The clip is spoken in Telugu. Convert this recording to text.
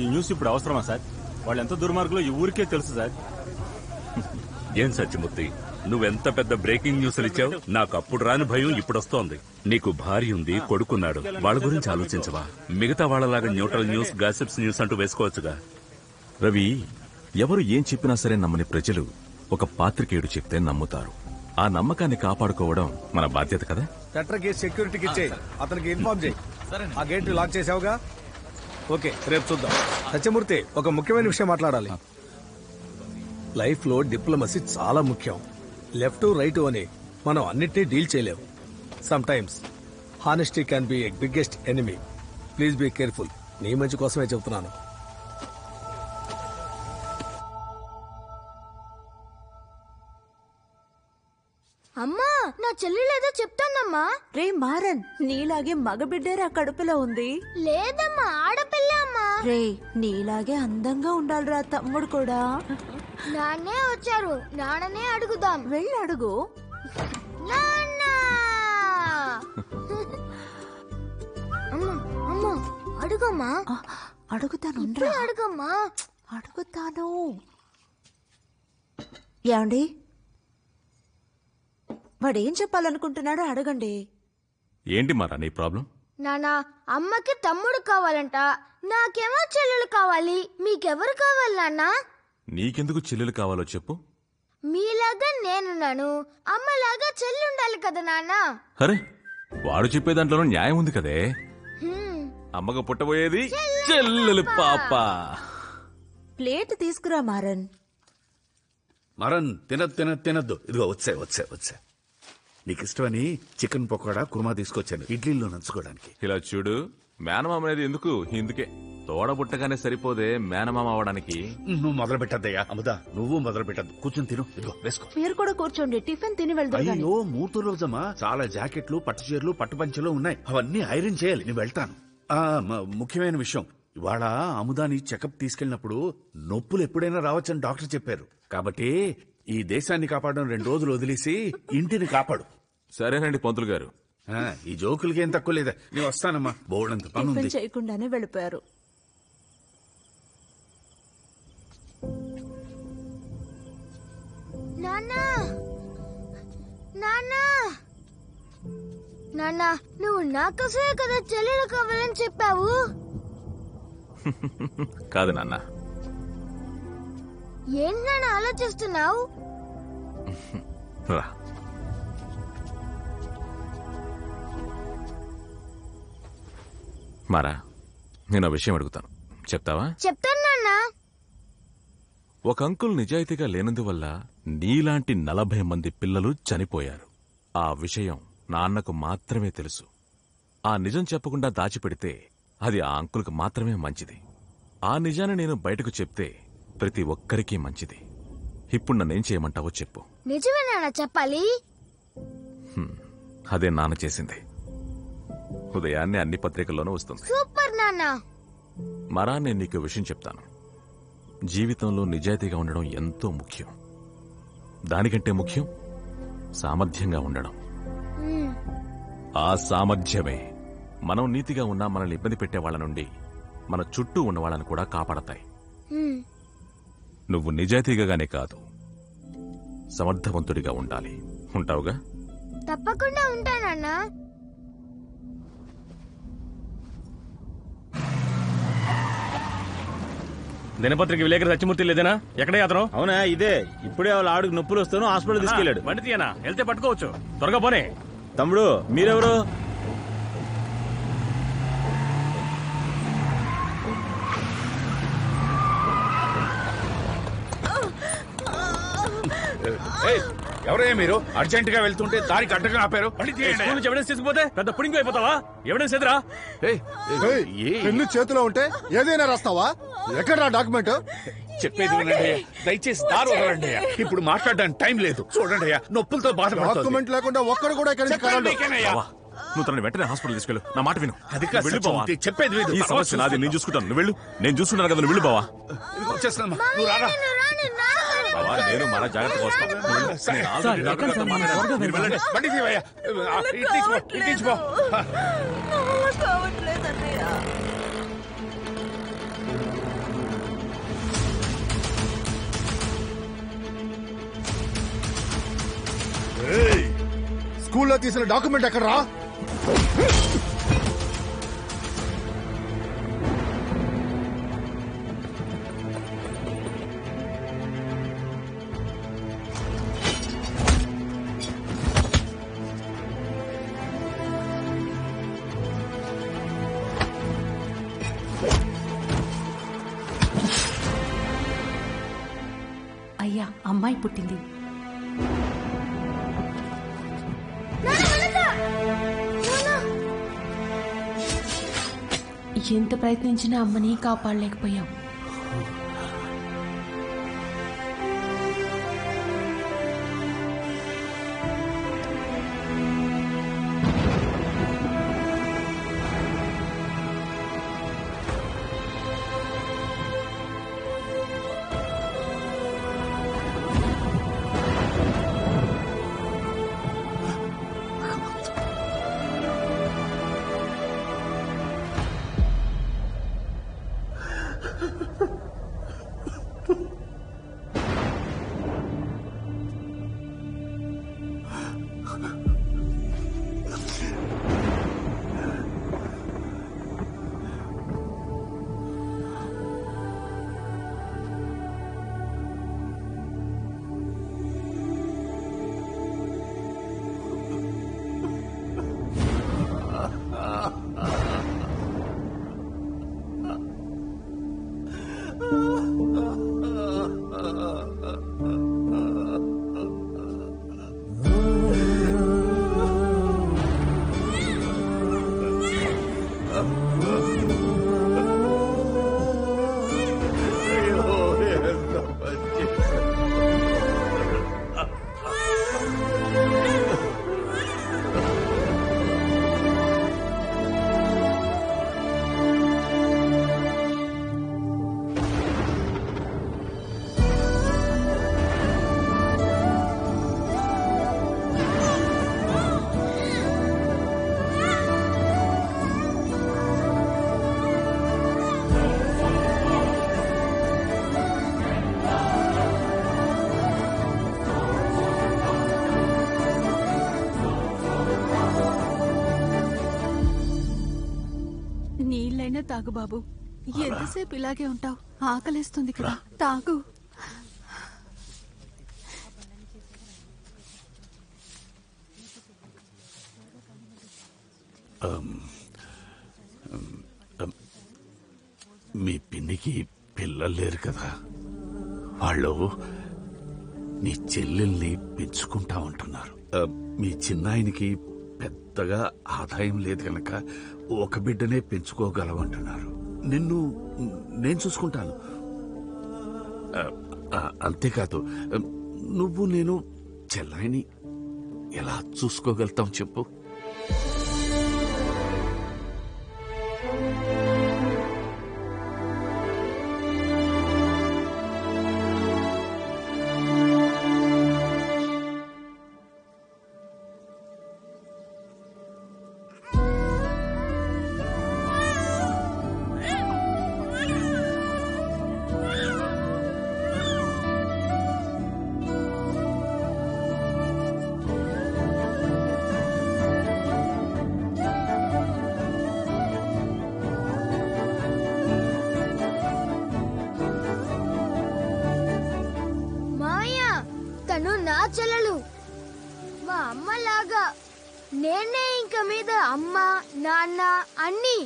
ఈ న్యూస్ ఇప్పుడు అవసరమా సార్? వాళ్ళు ఎంత దుర్మార్గులో ఈ ఊరికే తెలుసు సార్. ఏం సత్యమూర్తి, నువ్వెంత పెద్ద బ్రేకింగ్ న్యూస్లు ఇచ్చావు. నాకు అప్పుడు రాని భయం ఇప్పుడొస్తోంది. నీకు భార్య ఉంది, కొడుకున్నాడు, వాళ్ళ గురించి ఆలోచించవా? మిగతా వాళ్ళలాగా న్యూట్రల్ న్యూస్, గాసిప్స్ న్యూస్ అంటూ వేసుకోవచ్చుగా. రవి, ఎవరు ఏం చెప్పినా సరే నమ్మని ప్రజలు ఒక పాత్రికేయుడు చెప్తే నమ్ముతారు. ఆ నమ్మకాన్ని కాపాడుకోవడం మన బాధ్యత కదా. టెట్రాకి సెక్యూరిటీకి ఇచ్చేయి, అతనికి ఇన్ఫార్మ్ చేయి. ఆ గేట్ లాక్ చేసావుగా? ఓకే, రేపు చూద్దాం. సత్యమూర్తి, ఒక ముఖ్యమైన విషయం మాట్లాడాలి. లైఫ్ లో డిప్లొమసీ చాలా ముఖ్యం. లెఫ్ట్ రైట్ అని మనం అన్నిటినీ డీల్ చేయలేము. Sometimes honesty can be a biggest enemy. Please be careful. నీ మంచి కోసమే చెబుతున్నాను. అమ్మా, నా చెల్లెలేదో చెప్తానమ్మా. రే మారన్, నీలాగే మగబిడ్డేరా కడుపులో ఉంది. లేదమ్మా, ఆడపిల్ల అమ్మా. రే, నీలాగే అందంగా ఉండాలిరా తమ్ముడు కూడా. నాన్నే వచ్చారు, నాన్ననే అడుగుదాం. వెళ్ళి అడుగు. నాన్న! అమ్మా, అమ్మా, అడుగమ్మా. అడుగుతాను, అడుగమ్మా. అడుగుతాను. ఏమండి, వాడేం చెప్పాలనుకుంటున్నాడో అడగండి. ఏంటి మారా నీ ప్రాబ్లం? నానా, అమ్మకి తమ్ముడు కావాలంట, నాకేమో చెల్లెలు కావాలి. మీకెవరు కావాలి నాన్న? నీకెందుకు చెల్లెలు కావాలో చెప్పు. మీలాగా నేనున్నాను, అమ్మలాగా చెల్లి ఉండాలి కదా నాన్న. అరే, వాడు చెప్పే దాంట్లోనూ న్యాయం ఉంది కదే. అమ్మగా పుట్టబోయేది చెల్లెలు పాప. ప్లేట్ తీసుకురా మారన్. మరన్ తినద్దు. ఇదిగో వచ్చా. నీకు ఇష్టమని చికెన్ పకోడా కుర్మా తీసుకొచ్చాను, ఇడ్లీలో నంచుకోవడానికి. ఇలా చూడు, మేనమామ అనేది ఎందుకు? ఇందుకే తోడబుట్టగానే సరిపోదే మేనమామ అవడానికి. నువ్వు మొదలు పెట్టద్దయ్యా. అమ్మదా, నువ్వు మొదలు పెట్టద్దు. కూర్చొని తిను. ఇదిగో వేసుకో. మీరు కూడా కూర్చోండి, టిఫిన్ తిని వెళ్దాం. అయ్యో, మూర్తి రోజమ్మా, చాలా జాకెట్లు, పట్టు చీరలు, పట్టు పంచలు ఉన్నాయి. అవన్నీ ఐరన్ చేయాలి. నేను వెళ్తాను. ముఖ్యమైన విషయం, ఇవాళ అముదాని చెకప్ తీసుకెళ్ళినప్పుడు నొప్పులు ఎప్పుడైనా రావచ్చని డాక్టర్ చెప్పారు. కాబట్టి ఈ దేశాన్ని కాపాడడం 2 రోజులు వదిలేసి ఇంటిని కాపాడు. సరేనండి పంతులు గారు. ఈ జోకులకి ఏం తక్కువ లేదా. నేను వస్తానమ్మా, బోర్డంత పని ఉంది. టిఫిన్ చేయకుండానే వెళ్ళిపోయారు. నాన్నా, నాన్నా, నాన్నా, నువ్వు నాకోసమే కదా చెల్లెలు కావాలని చెప్పావు. కాదు నాన్న. ఏంటి నాన్న ఆలోచిస్తున్నావు? రా. మారా, నేను ఆ విషయం అడుగుతాను, చెప్తావా? చెప్తాను నాన్న. ఒక అంకుల్ నిజాయితీగా లేనందువల్ల నీలాంటి 40 మంది పిల్లలు చనిపోయారు. ఆ విషయం నాన్నకు మాత్రమే తెలుసు. ఆ నిజం చెప్పకుండా దాచిపెడితే అది ఆ అంకుల్కి మాత్రమే మంచిది. ఆ నిజాన్ని నేను బయటకు చెప్తే ప్రతి ఒక్కరికీ మంచిది. ఇప్పుడు నన్నేం చేయమంటావో చెప్పు. నిజమే నాన్న చెప్పాలి. అదే నాన్న చేసింది. ఉదయాన్నే అన్ని పత్రికల్లోనూ వస్తుంది. సూపర్ నాన్న. మరా, నేను నీకు విషయం చెప్తాను. జీవితంలో నిజాయితీగా ఉండడం ఎంతో ముఖ్యం. దానికంటే ముఖ్యం సామర్థ్యంగా ఉండడం. ఆ సామర్థ్యమే మనం నీతిగా ఉన్నా మనల్ని ఇబ్బంది పెట్టే వాళ్ళ నుండి మన చుట్టూ ఉన్న వాళ్ళని కూడా కాపాడతాయి. నువ్వు నిజాయితీగానే కాదు, సమర్థవంతుడిగా ఉండాలి. ఉంటావుగా? తప్పకుండా ఉంటానన్నా. దినపత్రిక విలేకరి సత్యమూర్తి లేదేనా? ఎక్కడే అతను? అవునా, ఇదే. ఇప్పుడే వాళ్ళ ఆవిడకి నొప్పులు వస్తాను హాస్పిటల్ తీసుకెళ్లాడు. బండి తీయనా? వెళ్తే పట్టుకోవచ్చు. త్వరగా పోనీ. తమ్ముడు, మీరెవరు? ఎవరయ్యా మీరు? అర్జెంట్ గా వెళ్తుంటే దారికి అడ్డగా ఆపారు. ఎవిడెన్స్ తీసుకుపోతే పెద్ద పుడింగ్ అయిపోతావా? ఎవిడెన్స్ ఎదురా? పెన్ను చేతిలో ఉంటే ఏదైనా రాస్తావా? ఎక్కడ డాక్యుమెంట్? చెప్పేది వినండి, దయచేసి దారి వదలండి. ఇప్పుడు మాట్లాడడానికి టైం లేదు. చూడండి అయ్యా, నొప్పులతో బాధపడుతుంది. డాక్యుమెంట్ లేకుండా ఒక్కడు కూడా ఇక్కడ నువ్వు తనని వెంటనే హాస్పిటల్ తీసుకెళ్ళు. నా మాట విను. అది చెప్పేది విను. ఈ సమస్య నాది, నేను చూసుకుంటాను. నువ్వు వెళ్ళు. నేను చూసుకున్నాను కదా, నువ్వు వెళ్ళు బావా. వచ్చేస్తున్నా, నువ్వు రారా. బావా, నేను మన జాగ్రత్తగా వస్తాను. బండి తీవయ్యా. ఇంటించిపో. స్కూల్లో తీసిన డాక్యుమెంట్ ఎక్కడరా? అయ్యా, అమ్మాయి పుట్టింది. ఎంత ప్రయత్నించినా అమ్మని కాపాడలేకపోయాం. నీళ్ళైనా తాగు బాబు. ఎంతసేపు ఇలాగే ఉంటావు? ఆకలేస్తుంది కదా, తాగు. మీ పిన్నికి పిల్లలు లేరు కదా, వాళ్ళు నీ చెల్లెల్ని పెంచుకుంటా ఉంటున్నారు. మీ చిన్నాయనికి పెద్దగా ఆదాయం లేదు కనుక ఒక బిడ్డనే పెంచుకోగలవంటున్నారు. నేను చూసుకుంటాను. అంతేకాదు, నువ్వు నేను చెల్లాయిని ఎలా చూసుకోగలుగుతాం చెప్పు? తను నా చెల్లెలు, మా అమ్మలాగా. నేనే ఇంక మీద అమ్మ నాన్న అన్ని